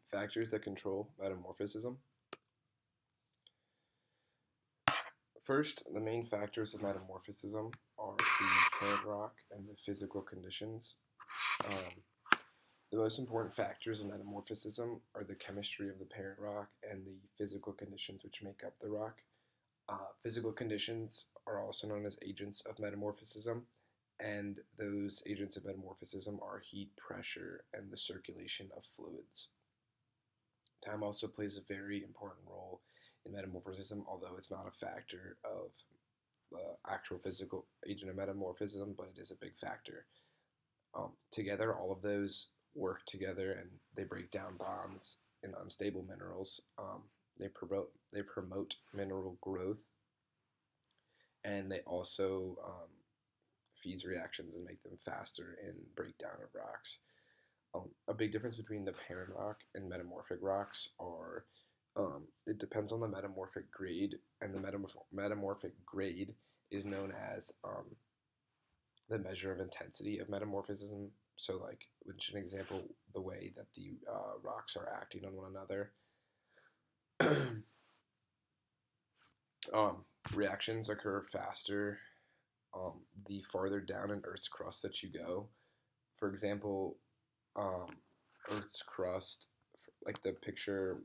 Factors that control metamorphism. First, the main factors of metamorphism are the parent rock and the physical conditions. The most important factors in metamorphism are the chemistry of the parent rock and the physical conditions which make up the rock. Physical conditions are also known as agents of metamorphism, and those agents of metamorphism are heat, pressure, and the circulation of fluids. Time also plays a very important role in metamorphism, although it's not a factor of the actual physical agent of metamorphism, but it is a big factor. Together, all of those work together and they break down bonds in unstable minerals. They promote mineral growth, and they also fuse reactions and make them faster in breakdown of rocks. A big difference between the parent rock and metamorphic rocks are it depends on the metamorphic grade, and the metamorphic grade is known as the measure of intensity of metamorphism. So, like, which an example, the way that the rocks are acting on one another. Reactions occur faster the farther down in Earth's crust that you go. For example, Earth's crust, like the picture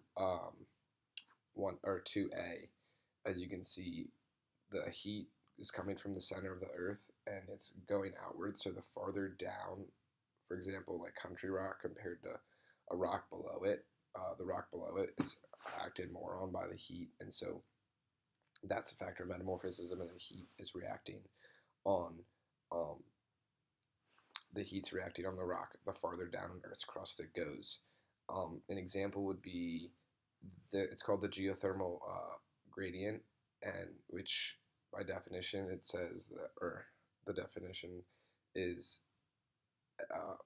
1 or 2A, as you can see, the heat is coming from the center of the Earth and it's going outward. So the farther down, for example, like country rock compared to a rock below it, the rock below it is acted more on by the heat, and so that's the factor of metamorphism, and the heat is reacting on the rock the farther down in Earth's crust it goes. An example would be it's called the geothermal gradient, and which by definition it says that, or the definition is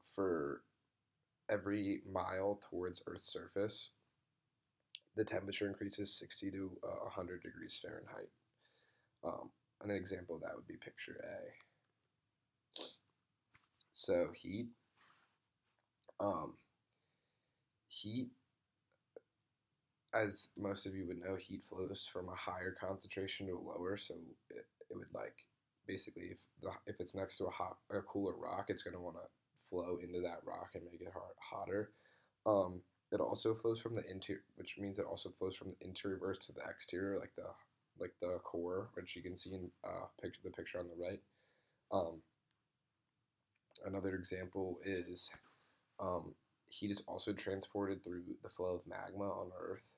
for every mile towards Earth's surface, the temperature increases 60 to 100 degrees Fahrenheit. An example of that would be picture A. So heat. Heat, as most of you would know, heat flows from a higher concentration to a lower. So it would, like, basically if it's next to a cooler rock, it's going to want to flow into that rock and make it hotter. It also flows from the interior, which means it also flows from the interior to the exterior, like the core, which you can see in the picture on the right. Another example is heat is also transported through the flow of magma on Earth.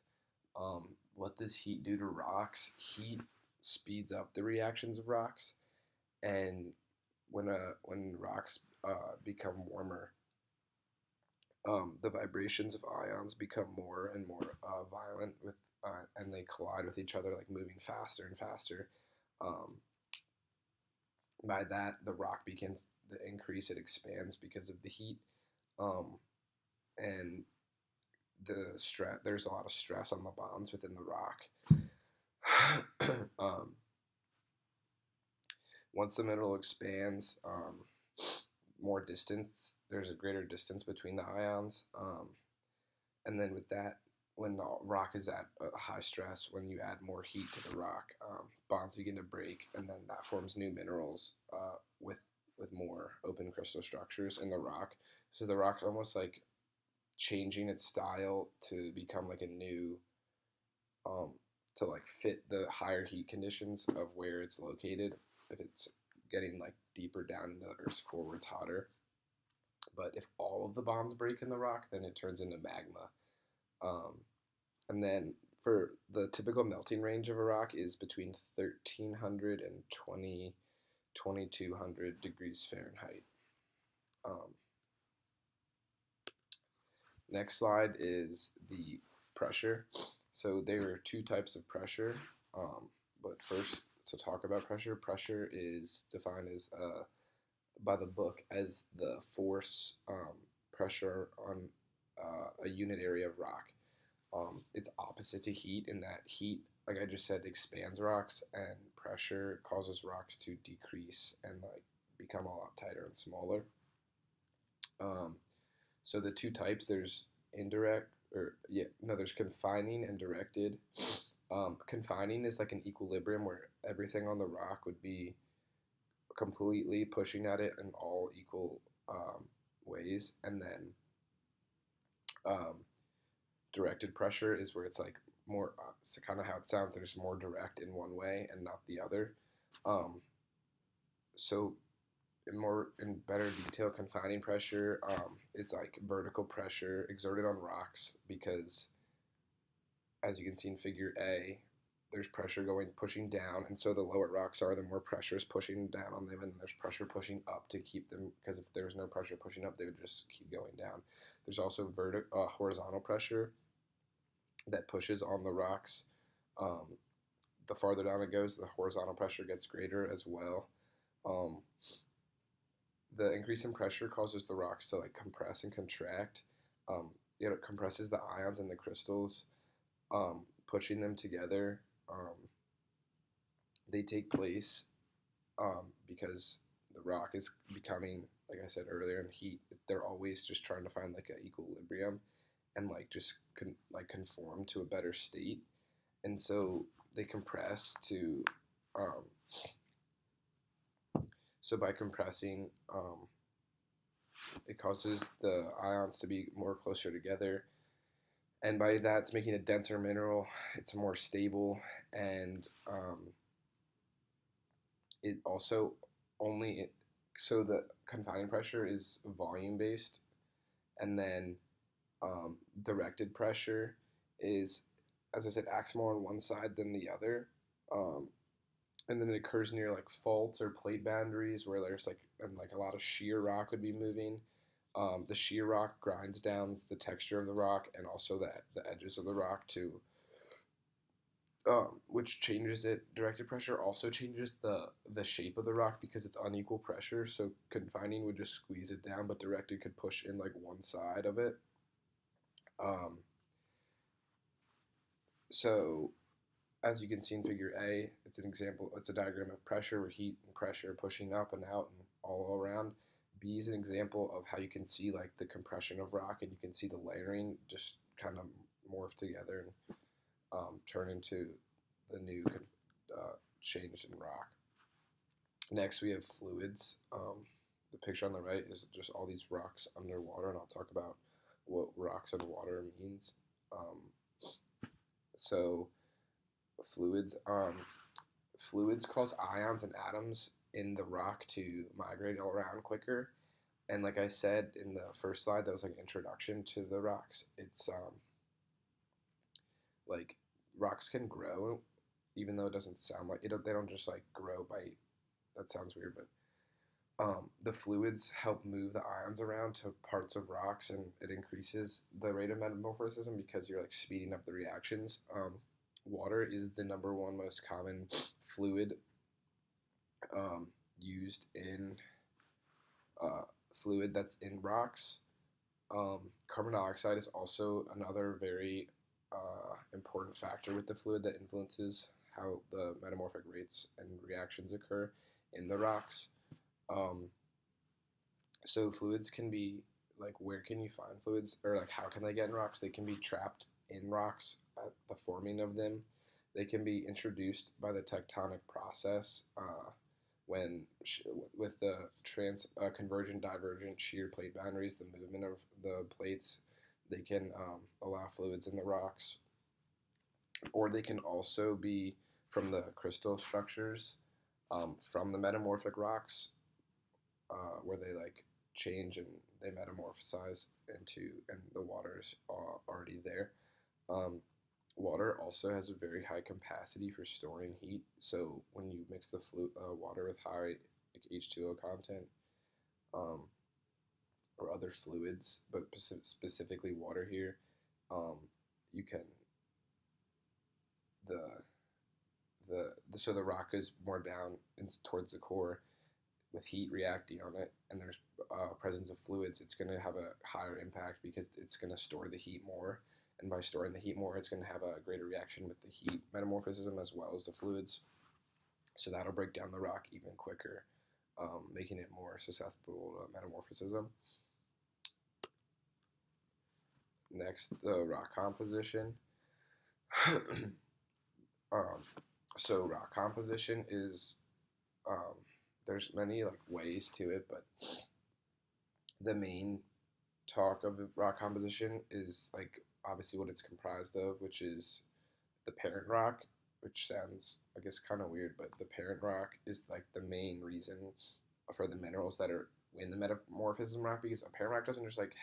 What does heat do to rocks? Heat speeds up the reactions of rocks, and when rocks become warmer, the vibrations of ions become more and more violent and they collide with each other, like moving faster and faster. By that, the rock begins to increase; it expands because of the heat, and there's a lot of stress on the bonds within the rock. Once the mineral expands, more distance, there's a greater distance between the ions, and then with that, when the rock is at a high stress, when you add more heat to the rock, bonds begin to break, and then that forms new minerals with more open crystal structures in the rock. So the rock's almost like changing its style to become like a new, to like fit the higher heat conditions of where it's located. If it's getting like deeper down into the Earth's core where it's hotter. But if all of the bonds break in the rock, then it turns into magma. And then for the typical melting range of a rock is between 1,300 and 2,200 degrees Fahrenheit. Next slide is the pressure. So there are two types of pressure. But first, to talk about pressure, pressure is defined as by the book as the force pressure on a unit area of rock. It's opposite to heat in that heat, like I just said, expands rocks, and pressure causes rocks to decrease and like become a lot tighter and smaller. So the two types, there's there's confining and directed. Confining is like an equilibrium where everything on the rock would be completely pushing at it in all equal ways, and then um, directed pressure is where it's like more, it's kind of how it sounds. There's more direct in one way and not the other. Um, so in better detail, confining pressure is like vertical pressure exerted on rocks because, as you can see in Figure A, there's pressure pushing down, and so the lower rocks are, the more pressure is pushing down on them, and there's pressure pushing up to keep them, because if there's no pressure pushing up, they would just keep going down. There's also horizontal pressure that pushes on the rocks. The farther down it goes, the horizontal pressure gets greater as well. The increase in pressure causes the rocks to like compress and contract. It compresses the ions in the crystals, pushing them together. They take place because the rock is becoming, like I said earlier, in heat. They're always just trying to find like an equilibrium and like just conform to a better state, and so they compress to. So by compressing, it causes the ions to be more closer together, and by that it's making a denser mineral. It's more stable, and it also so the confining pressure is volume based, and then directed pressure is, as I said, acts more on one side than the other, and then it occurs near like faults or plate boundaries where there's like a lot of shear rock would be moving. The shear rock grinds down the texture of the rock and also the edges of the rock to which changes it. Directed pressure also changes the shape of the rock because it's unequal pressure. So confining would just squeeze it down, but directed could push in like one side of it. So as you can see in Figure A, it's an example. It's a diagram of pressure where heat and pressure pushing up and out and all around. B is an example of how you can see like the compression of rock, and you can see the layering just kind of morph together and turn into the new change in rock. Next, we have fluids. The picture on the right is just all these rocks underwater, and I'll talk about what rocks underwater means. So fluids cause ions and atoms in the rock to migrate all around quicker. And like I said in the first slide, that was like introduction to the rocks. It's like rocks can grow, even though it doesn't sound like it. They don't just like grow by. That sounds weird, but the fluids help move the ions around to parts of rocks, and it increases the rate of metamorphism because you're like speeding up the reactions. Water is the number one most common fluid used in fluid that's in rocks. Carbon dioxide is also another very important factor with the fluid that influences how the metamorphic rates and reactions occur in the rocks. So fluids can be like, where can you find fluids, or like how can they get in rocks? They can be trapped in rocks at the forming of them. They can be introduced by the tectonic process with the convergent divergent shear plate boundaries, the movement of the plates. They can allow fluids in the rocks, or they can also be from the crystal structures from the metamorphic rocks where they like change and they metamorphosize into, and the water's already there. Water also has a very high capacity for storing heat. So when you mix the water with high like H2O content or other fluids, but specifically water here, you can so the rock is more down towards the core with heat reacting on it, and there's presence of fluids. It's going to have a higher impact because it's going to store the heat more. And by storing the heat more, it's going to have a greater reaction with the heat metamorphism as well as the fluids. So that'll break down the rock even quicker, making it more susceptible to metamorphism. Next, the rock composition. um, so rock composition is there's many like ways to it, but the main talk of rock composition is like obviously what it's comprised of, which is the parent rock, which sounds I guess kind of weird, but the parent rock is like the main reason for the minerals that are in the metamorphism rock, because a parent rock doesn't just like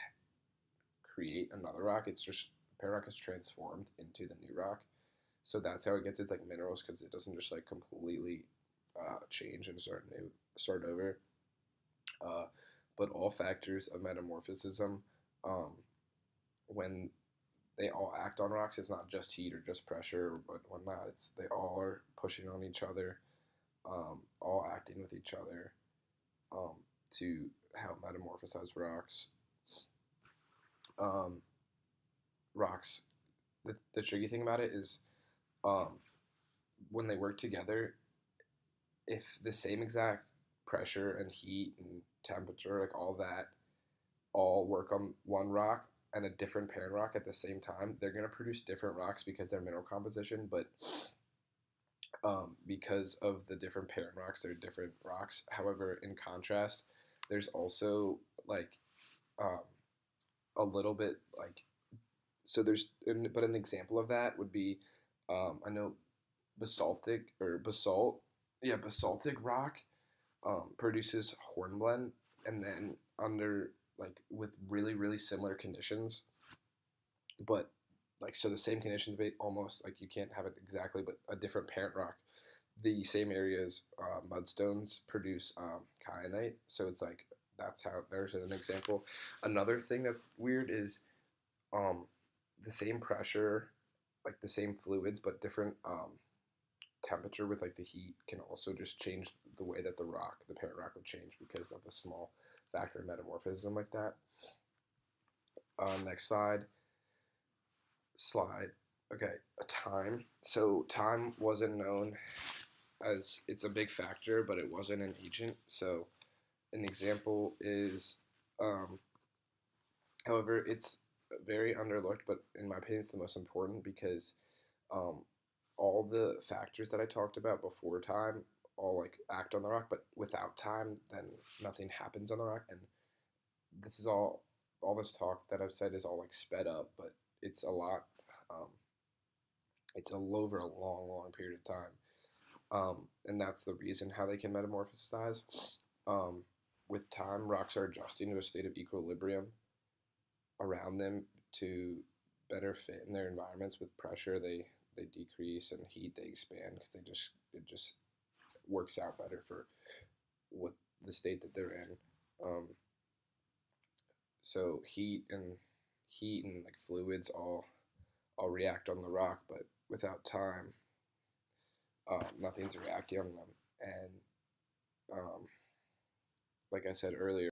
create another rock; it's just the parent rock is transformed into the new rock. So that's how it gets its like minerals, because it doesn't just like completely change and start over. Uh, but all factors of metamorphism, um, when they all act on rocks, it's not just heat or just pressure or whatnot. It's they all are pushing on each other, all acting with each other um, to help metamorphosize rocks. Um, rocks. The tricky thing about it is um, when they work together, if the same exact pressure and heat and temperature, like all that, all work on one rock and a different parent rock at the same time, they're going to produce different rocks because they're mineral composition, but because of the different parent rocks, they're different rocks. However, in contrast, there's also like um, a little bit like so there's but an example of that would be I know basaltic rock produces hornblende, and then under like with really similar conditions, but like so the same conditions, but almost like you can't have it exactly, but a different parent rock. The same areas, mudstones produce kyanite, so it's like that's how there's an example. Another thing that's weird is um, the same pressure, like the same fluids, but different temperature with like the heat can also just change the way that the parent rock would change because of a small factor of metamorphism like that. Next slide. Okay, time. So time wasn't known as it's a big factor, but it wasn't an agent. So an example is, um, however, it's very underlooked, but in my opinion, it's the most important because um, all the factors that I talked about before time all like act on the rock, but without time, then nothing happens on the rock. And this is all this talk that I've said is all like sped up, but it's a lot. Um, it's over a long period of time, and that's the reason how they can metamorphosize. Um, with time, rocks are adjusting to a state of equilibrium around them to better fit in their environments. With pressure, they decrease, and heat they expand because it just works out better for what the state that they're in. Um, so heat and like fluids all react on the rock, but without time, nothing's reacting on them. And like I said earlier,